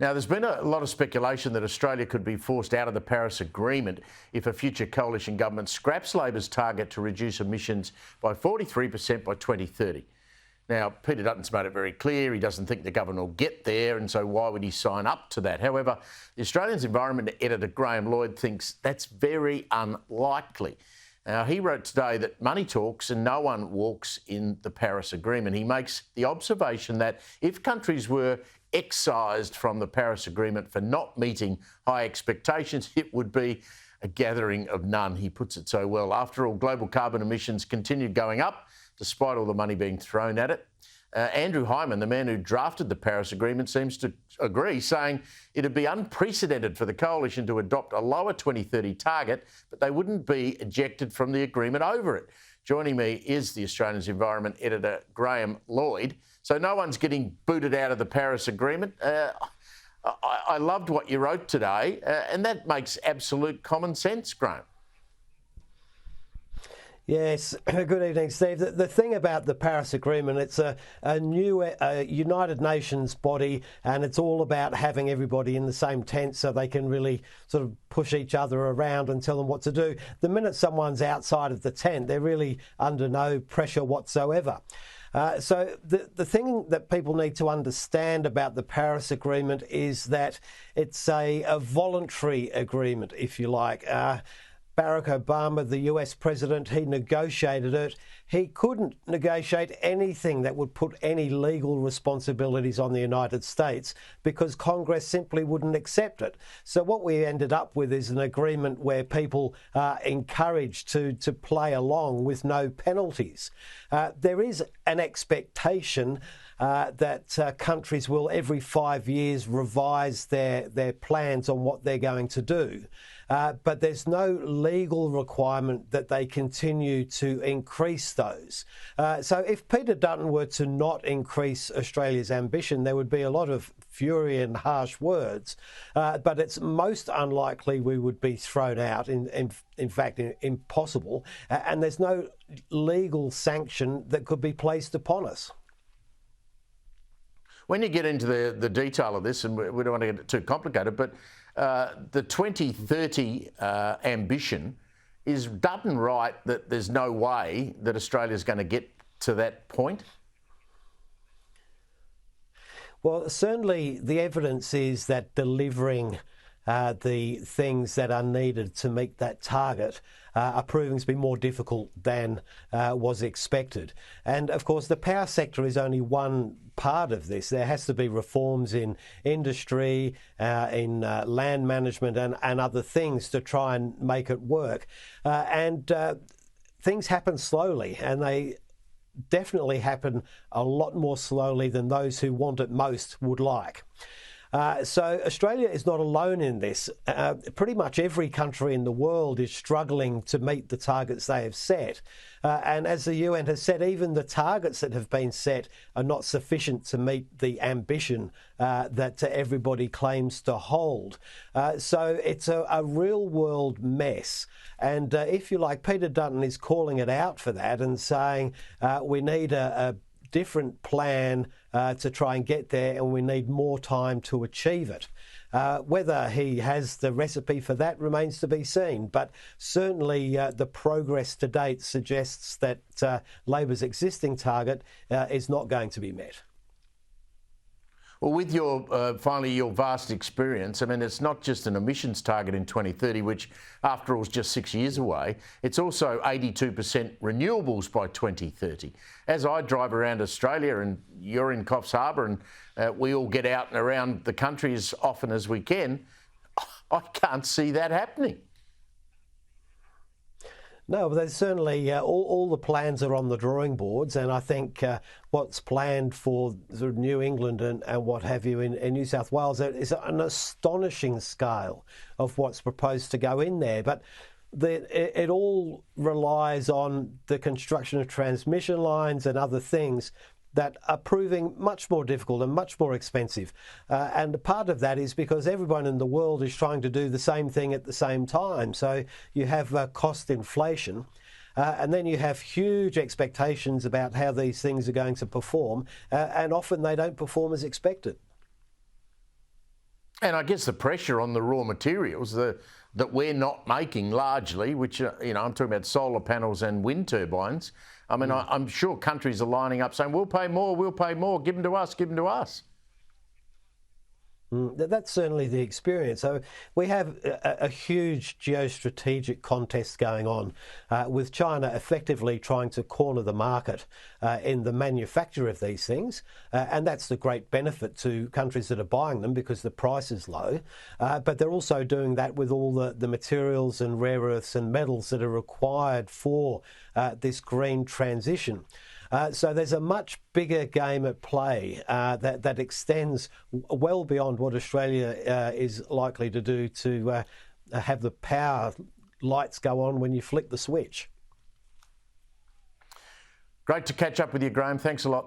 Now, there's been a lot of speculation that Australia could be forced out of the Paris Agreement if a future coalition government scraps Labor's target to reduce emissions by 43% by 2030. Now, Peter Dutton's made it very clear he doesn't think the government will get there, and so why would he sign up to that? However, the Australian's Environment editor Graham Lloyd thinks that's very unlikely. Now, he wrote today that money talks and no one walks in the Paris Agreement. He makes the observation that if countries were excised from the Paris Agreement for not meeting high expectations, it would be a gathering of none. He puts it so well. After all, global carbon emissions continued going up despite all the money being thrown at it. Andrew Hyman, the man who drafted the Paris Agreement, seems to agree, saying it'd be unprecedented for the coalition to adopt a lower 2030 target, but they wouldn't be ejected from the agreement over it. Joining me is the Australian's Environment editor, Graham Lloyd. So no one's getting booted out of the Paris Agreement. I loved what you wrote today, and that makes absolute common sense, Graham. Yes, good evening, Steve. The thing about the Paris Agreement, it's a new United Nations body, and it's all about having everybody in the same tent so they can really sort of push each other around and tell them what to do. The minute someone's outside of the tent, they're really under no pressure whatsoever. So the thing that people need to understand about the Paris Agreement is that it's a voluntary agreement, if you like. Barack Obama, the US president, he negotiated it. He couldn't negotiate anything that would put any legal responsibilities on the United States because Congress simply wouldn't accept it. So what we ended up with is an agreement where people are encouraged to play along with no penalties. There is an expectation that countries will every 5 years revise their plans on what they're going to do. But there's no legal requirement that they continue to increase those. So if Peter Dutton were to not increase Australia's ambition, there would be a lot of fury and harsh words. But it's most unlikely we would be thrown out, in fact, impossible. And there's no legal sanction that could be placed upon us. When you get into the detail of this, and we don't want to get too complicated, but the 2030 ambition, is Dutton right that there's no way that Australia's going to get to that point? Well, certainly the evidence is that delivering the things that are needed to meet that target are proving to be more difficult than was expected. And of course, the power sector is only one part of this. There has to be reforms in industry, in land management and other things to try and make it work. And things happen slowly, and they definitely happen a lot more slowly than those who want it most would like. So Australia is not alone in this. Pretty much every country in the world is struggling to meet the targets they have set. And as the UN has said, even the targets that have been set are not sufficient to meet the ambition that everybody claims to hold. So it's a real world mess. And if you like, Peter Dutton is calling it out for that and saying we need a different plan to try and get there, and we need more time to achieve it. Whether he has the recipe for that remains to be seen, but certainly the progress to date suggests that Labor's existing target is not going to be met. Well, with your finally your vast experience, I mean, it's not just an emissions target in 2030, which after all is just 6 years away. It's also 82% renewables by 2030. As I drive around Australia, and you're in Coffs Harbour, and we all get out and around the country as often as we can, I can't see that happening. No, but there's certainly all the plans are on the drawing boards, and I think what's planned for sort of New England and what have you in New South Wales is an astonishing scale of what's proposed to go in there. But it all relies on the construction of transmission lines and other things that are proving much more difficult and much more expensive. And part of that is because everyone in the world is trying to do the same thing at the same time. So you have cost inflation, and then you have huge expectations about how these things are going to perform, and often they don't perform as expected. And I guess the pressure on the raw materials that we're not making largely, which, I'm talking about solar panels and wind turbines. I mean, I'm sure countries are lining up saying, we'll pay more, give them to us. That's certainly the experience. So we have a huge geostrategic contest going on with China effectively trying to corner the market in the manufacture of these things. And that's the great benefit to countries that are buying them because the price is low. But they're also doing that with all the materials and rare earths and metals that are required for this green transition. So there's a much bigger game at play that extends well beyond what Australia is likely to do to have the power lights go on when you flick the switch. Great to catch up with you, Graham. Thanks a lot.